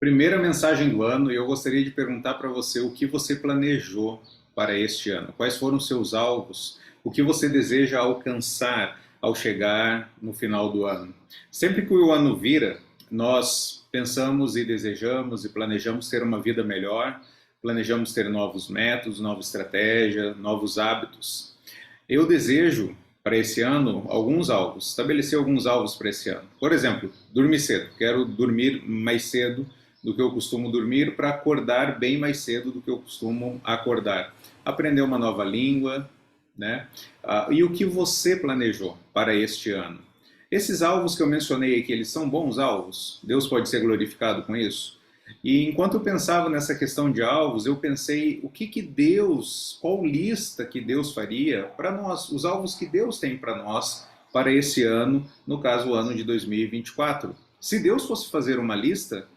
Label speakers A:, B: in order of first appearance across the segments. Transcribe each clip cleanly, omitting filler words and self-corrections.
A: Primeira mensagem do ano e eu gostaria de perguntar para você o que você planejou para este ano. Quais foram os seus alvos? O que você deseja alcançar ao chegar no final do ano? Sempre que o ano vira, nós pensamos e desejamos e planejamos ter uma vida melhor, planejamos ter novos métodos, nova estratégia, novos hábitos. Eu desejo para esse ano alguns alvos, estabelecer alguns alvos para esse ano. Por exemplo, dormir cedo. Quero dormir mais cedo do que eu costumo dormir para acordar bem mais cedo do que eu costumo acordar. Aprender uma nova língua, né? E o que você planejou para este ano? Esses alvos que eu mencionei aqui, eles são bons alvos? Deus pode ser glorificado com isso? E enquanto eu pensava nessa questão de alvos, eu pensei o que Deus, qual lista que Deus faria para nós, os alvos que Deus tem para nós para esse ano, no caso o ano de 2024. Se Deus fosse fazer uma lista,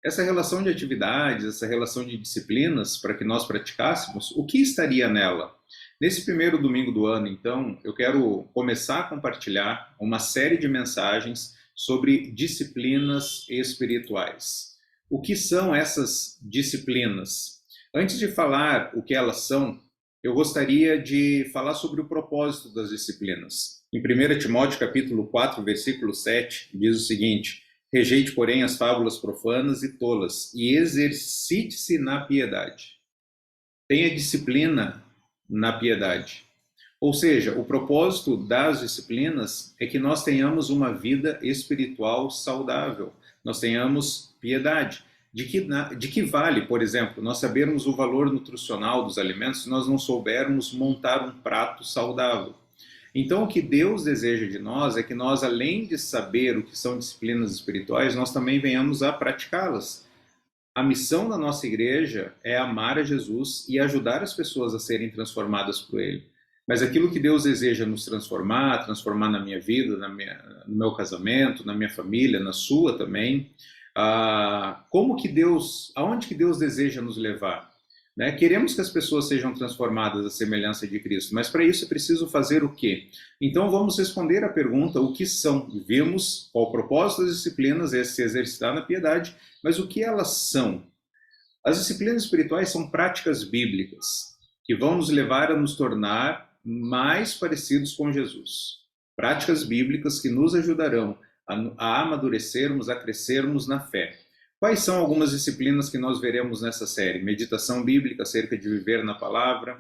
A: essa relação de atividades, essa relação de disciplinas para que nós praticássemos, o que estaria nela? Nesse primeiro domingo do ano, então, eu quero começar a compartilhar uma série de mensagens sobre disciplinas espirituais. O que são essas disciplinas? Antes de falar o que elas são, eu gostaria de falar sobre o propósito das disciplinas. Em 1 Timóteo capítulo 4, versículo 7, diz o seguinte: rejeite, porém, as fábulas profanas e tolas, e exercite-se na piedade. Tenha disciplina na piedade. Ou seja, o propósito das disciplinas é que nós tenhamos uma vida espiritual saudável, nós tenhamos piedade. De que vale, por exemplo, nós sabermos o valor nutricional dos alimentos se nós não soubermos montar um prato saudável? Então, o que Deus deseja de nós é que nós, além de saber o que são disciplinas espirituais, nós também venhamos a praticá-las. A missão da nossa igreja é amar a Jesus e ajudar as pessoas a serem transformadas por Ele. Mas aquilo que Deus deseja nos transformar, transformar na minha vida, no meu casamento, na minha família, na sua também, aonde que Deus deseja nos levar? Né? Queremos que as pessoas sejam transformadas à semelhança de Cristo, mas para isso é preciso fazer o quê? Então vamos responder à pergunta: o que são? Vimos qual o propósito das disciplinas, é se exercitar na piedade, mas o que elas são? As disciplinas espirituais são práticas bíblicas que vão nos levar a nos tornar mais parecidos com Jesus. Práticas bíblicas que nos ajudarão a amadurecermos, a crescermos na fé. Quais são algumas disciplinas que nós veremos nessa série? Meditação bíblica acerca de viver na palavra,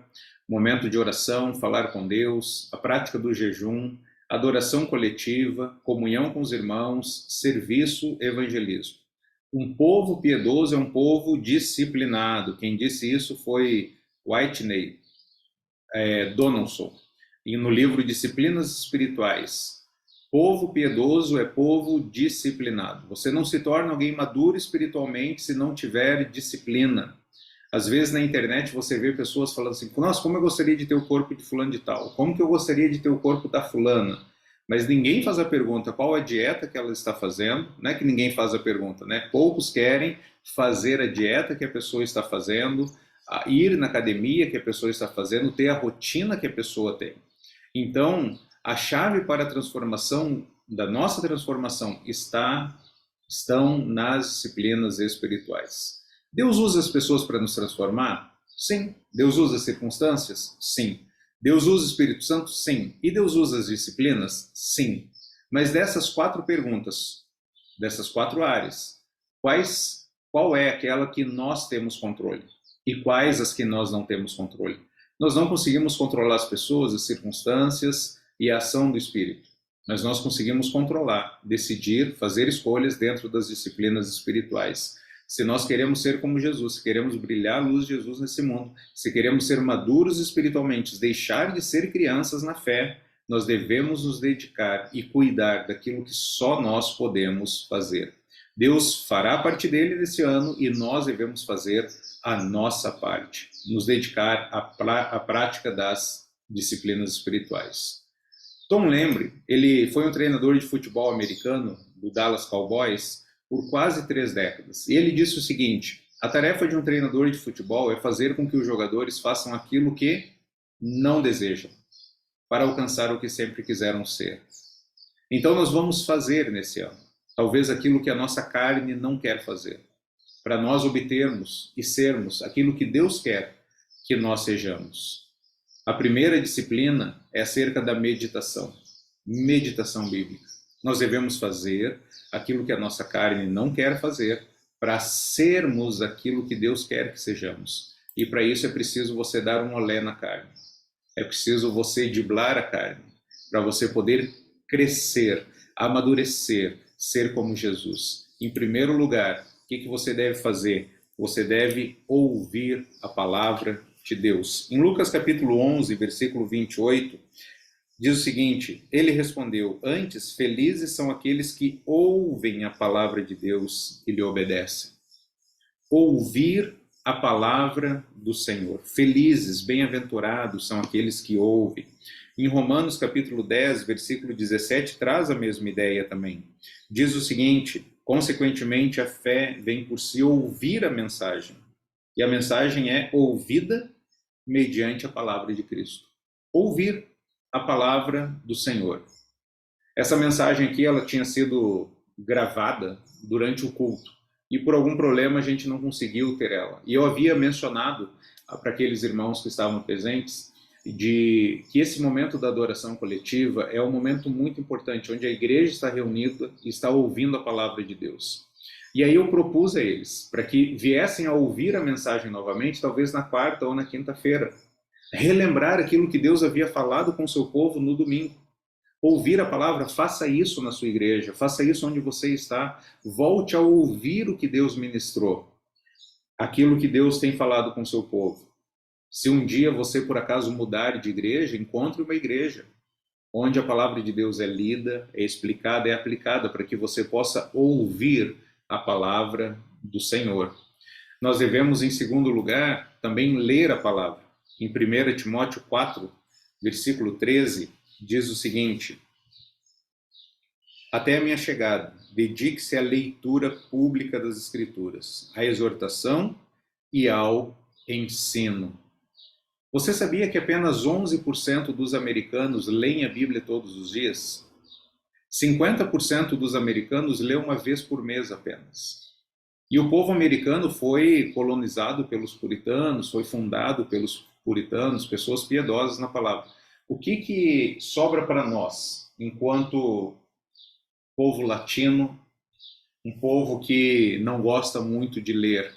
A: momento de oração, falar com Deus, a prática do jejum, adoração coletiva, comunhão com os irmãos, serviço, evangelismo. Um povo piedoso é um povo disciplinado. Quem disse isso foi Whitney Donaldson, e no livro Disciplinas Espirituais. Povo piedoso é povo disciplinado. Você não se torna alguém maduro espiritualmente se não tiver disciplina. Às vezes na internet você vê pessoas falando assim: nossa, como eu gostaria de ter o corpo de fulano de tal, como que eu gostaria de ter o corpo da fulana. Mas ninguém faz a pergunta qual a dieta que ela está fazendo. Não é que ninguém faz a pergunta, né? Poucos querem fazer a dieta que a pessoa está fazendo, ir na academia que a pessoa está fazendo, ter a rotina que a pessoa tem. Então, a chave para a transformação, da nossa transformação, estão nas disciplinas espirituais. Deus usa as pessoas para nos transformar? Sim. Deus usa as circunstâncias? Sim. Deus usa o Espírito Santo? Sim. E Deus usa as disciplinas? Sim. Mas dessas 4 perguntas, dessas 4 áreas, qual é aquela que nós temos controle? E quais as que nós não temos controle? Nós não conseguimos controlar as pessoas, as circunstâncias e a ação do Espírito. Mas nós conseguimos controlar, decidir, fazer escolhas dentro das disciplinas espirituais. Se nós queremos ser como Jesus, se queremos brilhar a luz de Jesus nesse mundo, se queremos ser maduros espiritualmente, deixar de ser crianças na fé, nós devemos nos dedicar e cuidar daquilo que só nós podemos fazer. Deus fará a parte dele nesse ano e nós devemos fazer a nossa parte, nos dedicar à prática das disciplinas espirituais. Tom Lembre, ele foi um treinador de futebol americano do Dallas Cowboys por quase 3 décadas. E ele disse o seguinte: a tarefa de um treinador de futebol é fazer com que os jogadores façam aquilo que não desejam, para alcançar o que sempre quiseram ser. Então nós vamos fazer nesse ano, talvez aquilo que a nossa carne não quer fazer. para nós obtermos e sermos aquilo que Deus quer que nós sejamos. A primeira disciplina é acerca da meditação bíblica. Nós devemos fazer aquilo que a nossa carne não quer fazer para sermos aquilo que Deus quer que sejamos. E para isso é preciso você dar um olé na carne. É preciso você driblar a carne para você poder crescer, amadurecer, ser como Jesus. Em primeiro lugar, o que você deve fazer? Você deve ouvir a palavra de Deus. Em Lucas capítulo 11, versículo 28, diz o seguinte: ele respondeu: antes, felizes são aqueles que ouvem a palavra de Deus e lhe obedecem. Ouvir a palavra do Senhor. Felizes, bem-aventurados são aqueles que ouvem. Em Romanos capítulo 10, versículo 17, traz a mesma ideia também. Diz o seguinte: consequentemente, a fé vem por se ouvir a mensagem. E a mensagem é ouvida mediante a palavra de Cristo. Ouvir a palavra do Senhor. Essa mensagem aqui, ela tinha sido gravada durante o culto. E por algum problema a gente não conseguiu ter ela. E eu havia mencionado para aqueles irmãos que estavam presentes de que esse momento da adoração coletiva é um momento muito importante, onde a igreja está reunida e está ouvindo a palavra de Deus. E aí eu propus a eles, para que viessem a ouvir a mensagem novamente, talvez na quarta ou na quinta-feira, relembrar aquilo que Deus havia falado com o seu povo no domingo. Ouvir a palavra, faça isso na sua igreja, faça isso onde você está, volte a ouvir o que Deus ministrou, aquilo que Deus tem falado com o seu povo. Se um dia você, por acaso, mudar de igreja, encontre uma igreja onde a palavra de Deus é lida, é explicada, é aplicada, para que você possa ouvir a palavra do Senhor. Nós devemos, em segundo lugar, também ler a palavra. Em 1 Timóteo 4, versículo 13, diz o seguinte: até a minha chegada, dedique-se à leitura pública das Escrituras, à exortação e ao ensino. Você sabia que apenas 11% dos americanos leem a Bíblia todos os dias? 50% dos americanos lê uma vez por mês apenas. E o povo americano foi colonizado pelos puritanos, foi fundado pelos puritanos, pessoas piedosas na palavra. O que sobra para nós, enquanto povo latino, um povo que não gosta muito de ler?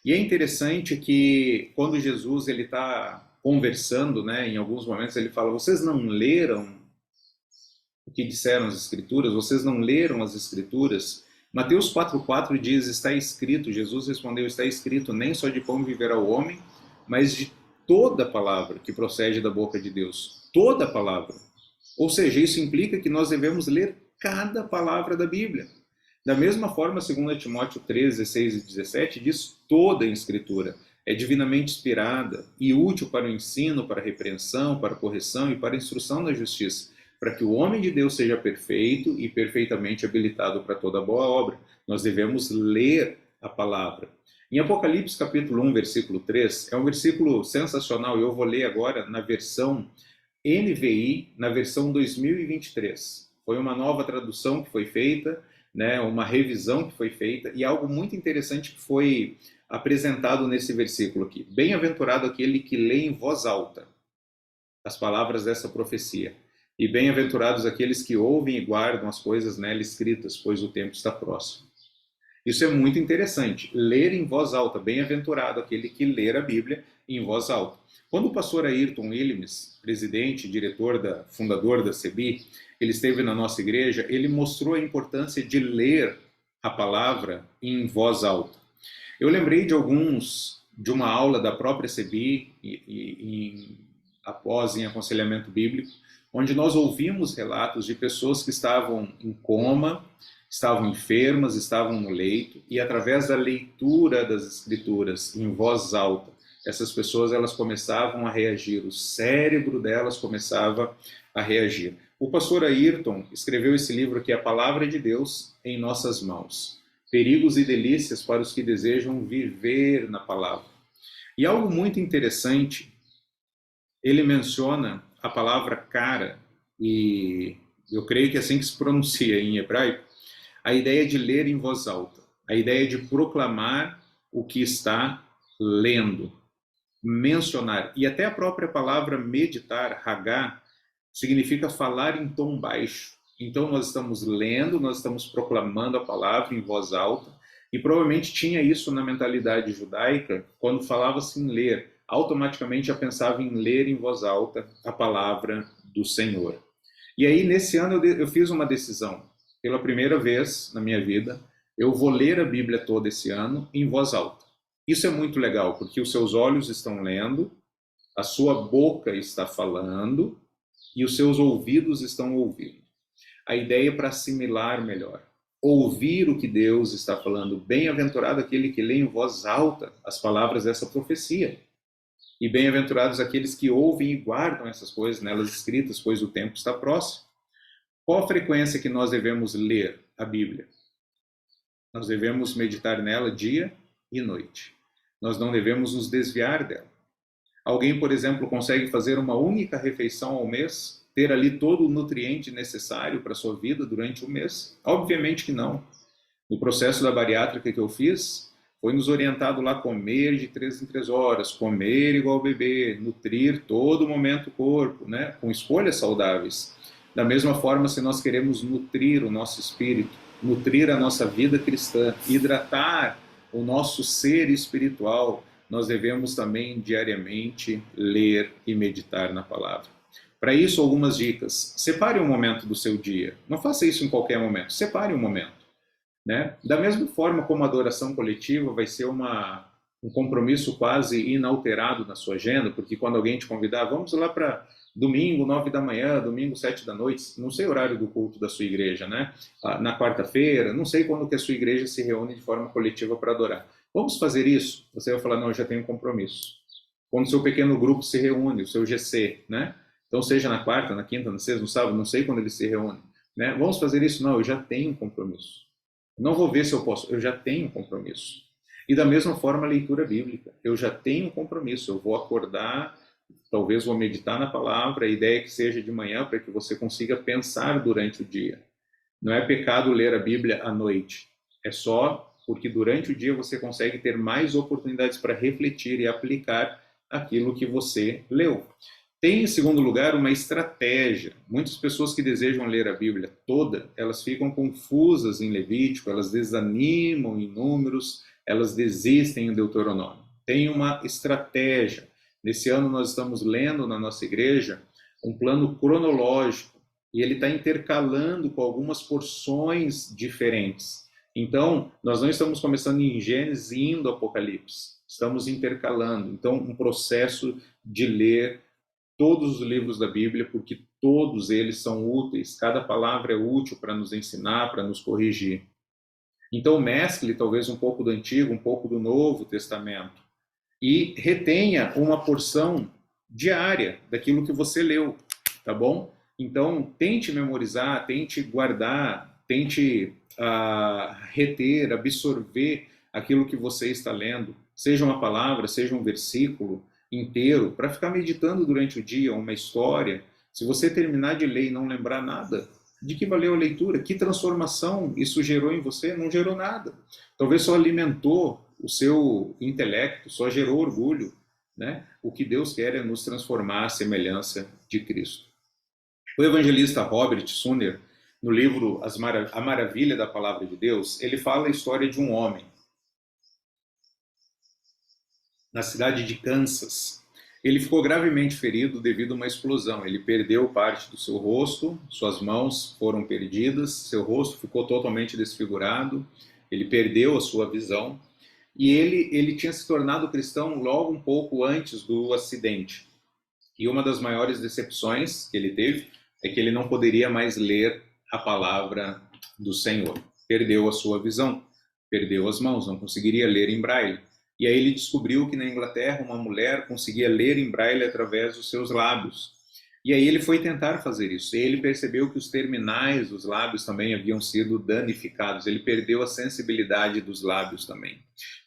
A: E é interessante que quando Jesus está conversando, né, em alguns momentos ele fala: vocês não leram o que disseram as Escrituras? Vocês não leram as Escrituras? Mateus 4,4 diz: está escrito, Jesus respondeu, está escrito, nem só de pão viverá o homem, mas de toda palavra que procede da boca de Deus. Toda palavra. Ou seja, isso implica que nós devemos ler cada palavra da Bíblia. Da mesma forma, 2 Timóteo 3, 16 e 17 diz: toda a Escritura é divinamente inspirada e útil para o ensino, para a repreensão, para a correção e para a instrução na justiça, para que o homem de Deus seja perfeito e perfeitamente habilitado para toda boa obra. Nós devemos ler a palavra. Em Apocalipse capítulo 1, versículo 3, é um versículo sensacional, eu vou ler agora na versão NVI, na versão 2023. Foi uma nova tradução que foi feita, né, uma revisão que foi feita, e algo muito interessante que foi apresentado nesse versículo aqui. Bem-aventurado aquele que lê em voz alta as palavras dessa profecia, e bem-aventurados aqueles que ouvem e guardam as coisas nela escritas, pois o tempo está próximo. Isso é muito interessante, ler em voz alta. Bem-aventurado aquele que lê a Bíblia em voz alta. Quando o pastor Ayrton Williams, presidente, fundador da CEBI, ele esteve na nossa igreja, ele mostrou a importância de ler a palavra em voz alta. Eu lembrei de uma aula da própria CEBI, após em aconselhamento bíblico, onde nós ouvimos relatos de pessoas que estavam em coma, estavam enfermas, estavam no leito, e através da leitura das Escrituras em voz alta, essas pessoas elas começavam a reagir, o cérebro delas começava a reagir. O pastor Ayrton escreveu esse livro que é A Palavra de Deus em Nossas Mãos, Perigos e Delícias para os que desejam viver na palavra. E algo muito interessante, ele menciona a palavra cara, e eu creio que é assim que se pronuncia em hebraico, a ideia de ler em voz alta. A ideia de proclamar o que está lendo, mencionar. E até a própria palavra meditar, hagá, significa falar em tom baixo. Então nós estamos lendo, nós estamos proclamando a palavra em voz alta, e provavelmente tinha isso na mentalidade judaica, quando falava-se em ler, automaticamente já pensava em ler em voz alta a palavra do Senhor. E aí, nesse ano, eu fiz uma decisão. Pela primeira vez na minha vida, eu vou ler a Bíblia toda esse ano em voz alta. Isso é muito legal, porque os seus olhos estão lendo, a sua boca está falando e os seus ouvidos estão ouvindo. A ideia é para assimilar melhor. Ouvir o que Deus está falando. Bem-aventurado aquele que lê em voz alta as palavras dessa profecia. E bem-aventurados aqueles que ouvem e guardam essas coisas nelas escritas, pois o tempo está próximo. Qual a frequência que nós devemos ler a Bíblia? Nós devemos meditar nela dia e noite. Nós não devemos nos desviar dela. Alguém, por exemplo, consegue fazer uma única refeição ao mês, ter ali todo o nutriente necessário para a sua vida durante o mês? Obviamente que não. No processo da bariátrica que eu fiz, foi nos orientado lá a comer de 3 em 3 horas, comer igual bebê, nutrir todo momento o corpo, né? Com escolhas saudáveis. Da mesma forma, se nós queremos nutrir o nosso espírito, nutrir a nossa vida cristã, hidratar o nosso ser espiritual, nós devemos também diariamente ler e meditar na palavra. Para isso, algumas dicas. Separe um momento do seu dia. Não faça isso em qualquer momento. Separe um momento. Né? Da mesma forma como a adoração coletiva vai ser um compromisso quase inalterado na sua agenda, porque quando alguém te convidar, vamos lá para domingo, 9 da manhã, domingo, 7 da noite, não sei o horário do culto da sua igreja, né? Na quarta-feira, não sei quando que a sua igreja se reúne de forma coletiva para adorar. Vamos fazer isso? Você vai falar, não, eu já tenho um compromisso. Quando o seu pequeno grupo se reúne, o seu GC, né? Então, seja na quarta, na quinta, na sexta, no sábado, não sei quando eles se reúnem. Né? Vamos fazer isso? Não, eu já tenho um compromisso. Não vou ver se eu posso, eu já tenho um compromisso. E da mesma forma a leitura bíblica, eu já tenho um compromisso, eu vou acordar, talvez vou meditar na palavra, a ideia é que seja de manhã para que você consiga pensar durante o dia. Não é pecado ler a Bíblia à noite, é só porque durante o dia você consegue ter mais oportunidades para refletir e aplicar aquilo que você leu. Tem, em segundo lugar, uma estratégia. Muitas pessoas que desejam ler a Bíblia toda, elas ficam confusas em Levítico, elas desanimam em Números, elas desistem em Deuteronômio. Tem uma estratégia. Nesse ano nós estamos lendo na nossa igreja um plano cronológico e ele está intercalando com algumas porções diferentes. Então, nós não estamos começando em Gênesis e indo ao Apocalipse. Estamos intercalando. Então, um processo de ler todos os livros da Bíblia, porque todos eles são úteis, cada palavra é útil para nos ensinar, para nos corrigir. Então mescle talvez um pouco do Antigo, um pouco do Novo Testamento, e retenha uma porção diária daquilo que você leu, tá bom? Então tente memorizar, tente guardar, tente reter, absorver aquilo que você está lendo, seja uma palavra, seja um versículo, inteiro, para ficar meditando durante o dia uma história. Se você terminar de ler e não lembrar nada, de que valeu a leitura? Que transformação isso gerou em você? Não gerou nada. Talvez só alimentou o seu intelecto, só gerou orgulho. Né? O que Deus quer é nos transformar à semelhança de Cristo. O evangelista Robert Sumner, no livro A Maravilha da Palavra de Deus, ele fala a história de um homem na cidade de Kansas. Ele ficou gravemente ferido devido a uma explosão. Ele perdeu parte do seu rosto, suas mãos foram perdidas, seu rosto ficou totalmente desfigurado, ele perdeu a sua visão e ele tinha se tornado cristão logo um pouco antes do acidente. E uma das maiores decepções que ele teve é que ele não poderia mais ler a palavra do Senhor. Perdeu a sua visão, perdeu as mãos, não conseguiria ler em braille. E aí ele descobriu que na Inglaterra uma mulher conseguia ler em braille através dos seus lábios. E aí ele foi tentar fazer isso. E ele percebeu que os terminais dos lábios também haviam sido danificados. Ele perdeu a sensibilidade dos lábios também.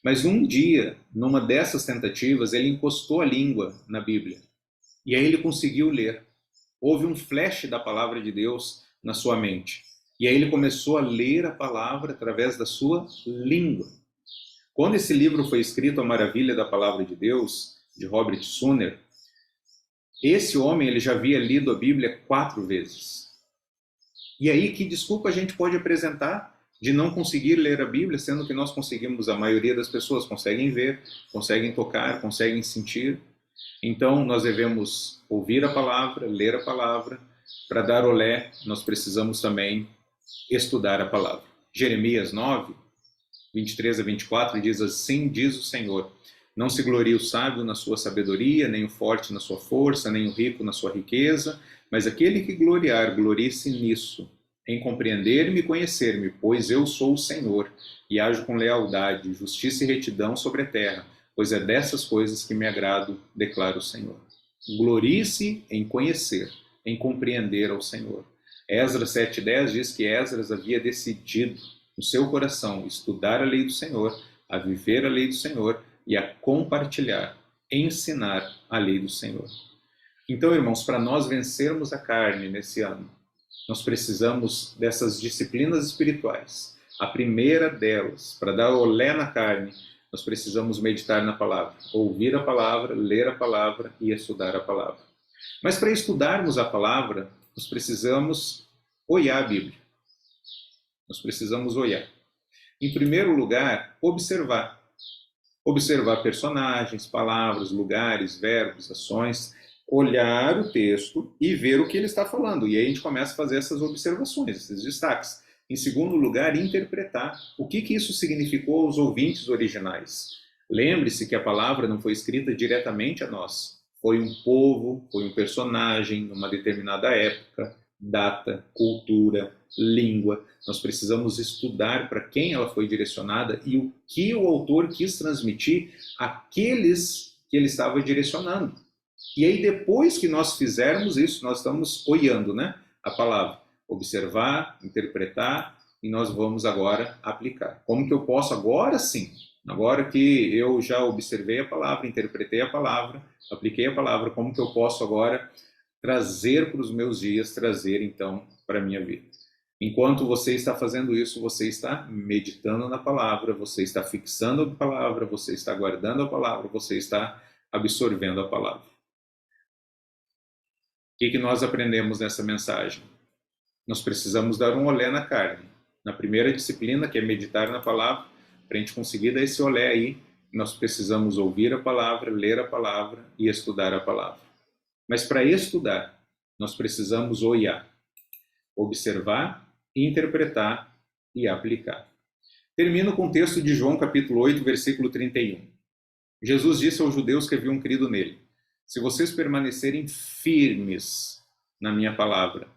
A: Mas um dia, numa dessas tentativas, ele encostou a língua na Bíblia. E aí ele conseguiu ler. Houve um flash da palavra de Deus na sua mente. E aí ele começou a ler a palavra através da sua língua. Quando esse livro foi escrito, A Maravilha da Palavra de Deus, de Robert Sumner, esse homem ele já havia lido a Bíblia 4 vezes. E aí, que desculpa a gente pode apresentar de não conseguir ler a Bíblia, sendo que nós conseguimos, a maioria das pessoas conseguem ver, conseguem tocar, conseguem sentir. Então, nós devemos ouvir a palavra, ler a palavra. Para dar olé, nós precisamos também estudar a palavra. Jeremias 9, 23 a 24, diz assim, diz o Senhor, não se glorie o sábio na sua sabedoria, nem o forte na sua força, nem o rico na sua riqueza, mas aquele que gloriar, glorie-se nisso, em compreender-me e conhecer-me, pois eu sou o Senhor, e ajo com lealdade, justiça e retidão sobre a terra, pois é dessas coisas que me agrado, declara o Senhor. Glorie-se em conhecer, em compreender ao Senhor. Esdras 7,10 diz que Esdras havia decidido no seu coração estudar a lei do Senhor, a viver a lei do Senhor e a compartilhar, ensinar a lei do Senhor. Então, irmãos, para nós vencermos a carne nesse ano, nós precisamos dessas disciplinas espirituais. A primeira delas, para dar olé na carne, nós precisamos meditar na palavra, ouvir a palavra, ler a palavra e estudar a palavra. Mas para estudarmos a palavra, nós precisamos olhar a Bíblia. Nós precisamos olhar. Em primeiro lugar, observar. Observar personagens, palavras, lugares, verbos, ações, olhar o texto e ver o que ele está falando. E aí a gente começa a fazer essas observações, esses destaques. Em segundo lugar, interpretar o que isso significou aos ouvintes originais. Lembre-se que a palavra não foi escrita diretamente a nós. Foi um povo, foi um personagem, numa determinada época, data, cultura, língua. Nós precisamos estudar para quem ela foi direcionada e o que o autor quis transmitir àqueles que ele estava direcionando. E aí, depois que nós fizermos isso, nós estamos olhando, né, a palavra. Observar, interpretar, e nós vamos agora aplicar. Como que eu posso agora sim, agora que eu já observei a palavra, interpretei a palavra, apliquei a palavra, como que eu posso agora trazer para os meus dias, trazer então para a minha vida? Enquanto você está fazendo isso, você está meditando na palavra, você está fixando a palavra, você está guardando a palavra, você está absorvendo a palavra. O que nós aprendemos nessa mensagem? Nós precisamos dar um olé na carne. Na primeira disciplina, que é meditar na palavra, para a gente conseguir dar esse olé aí, nós precisamos ouvir a palavra, ler a palavra e estudar a palavra. Mas para estudar, nós precisamos olhar, observar, interpretar e aplicar. Termino com o texto de João capítulo 8, versículo 31. Jesus disse aos judeus que haviam crido nele: se vocês permanecerem firmes na minha palavra,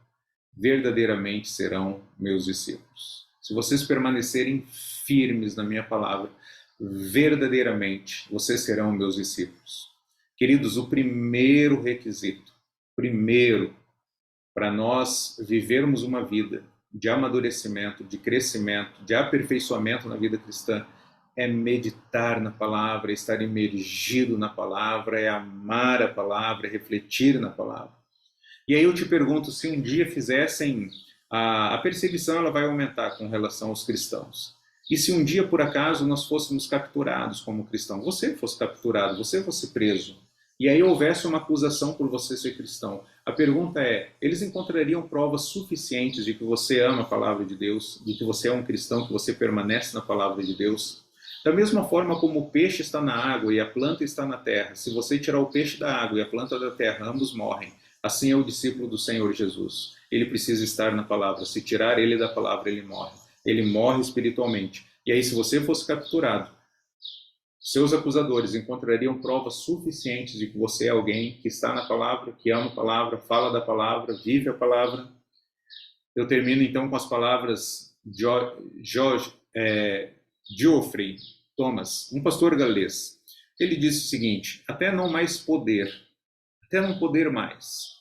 A: verdadeiramente serão meus discípulos. Se vocês permanecerem firmes na minha palavra, verdadeiramente vocês serão meus discípulos. Queridos, o primeiro requisito, para nós vivermos uma vida de amadurecimento, de crescimento, de aperfeiçoamento na vida cristã, é meditar na palavra, é estar imergido na palavra, é amar a palavra, é refletir na palavra. E aí eu te pergunto, se um dia fizessem, a perseguição ela vai aumentar com relação aos cristãos. E se um dia, por acaso, nós fôssemos capturados como cristão, você fosse capturado, você fosse preso, e aí houvesse uma acusação por você ser cristão, a pergunta é, eles encontrariam provas suficientes de que você ama a palavra de Deus, de que você é um cristão, que você permanece na palavra de Deus? Da mesma forma como o peixe está na água e a planta está na terra, se você tirar o peixe da água e a planta da terra, ambos morrem. Assim é o discípulo do Senhor Jesus. Ele precisa estar na palavra. Se tirar ele da palavra, ele morre. Ele morre espiritualmente. E aí, se você fosse capturado, seus acusadores encontrariam provas suficientes de que você é alguém que está na palavra, que ama a palavra, fala da palavra, vive a palavra. Eu termino então com as palavras de Geoffrey Thomas, um pastor galês. Ele disse o seguinte: até não poder mais.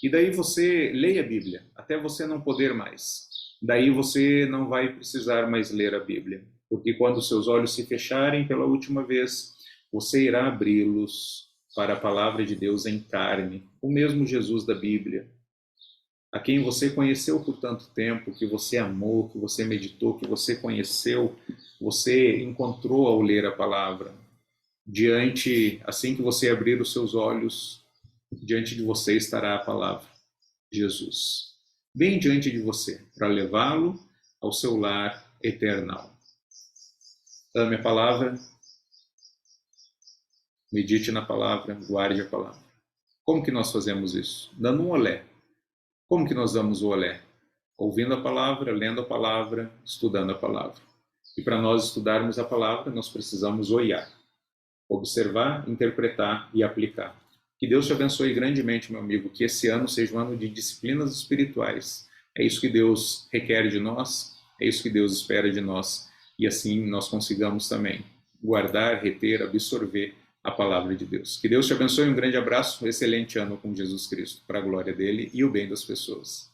A: E daí você leia a Bíblia, até você não poder mais. Daí você não vai precisar mais ler a Bíblia, porque quando seus olhos se fecharem pela última vez, você irá abri-los para a palavra de Deus em carne, o mesmo Jesus da Bíblia, a quem você conheceu por tanto tempo, que você amou, que você meditou, que você conheceu, você encontrou ao ler a palavra. Assim que você abrir os seus olhos, diante de você estará a palavra, Jesus. Bem diante de você, para levá-lo ao seu lar eternal. Ame a palavra, medite na palavra, guarde a palavra. Como que nós fazemos isso? Dando um olé. Como que nós damos o olé? Ouvindo a palavra, lendo a palavra, estudando a palavra. E para nós estudarmos a palavra, nós precisamos olhar, observar, interpretar e aplicar. Que Deus te abençoe grandemente, meu amigo, que esse ano seja um ano de disciplinas espirituais. É isso que Deus requer de nós, é isso que Deus espera de nós, e assim nós consigamos também guardar, reter, absorver a palavra de Deus. Que Deus te abençoe, um grande abraço, um excelente ano com Jesus Cristo, para a glória dele e o bem das pessoas.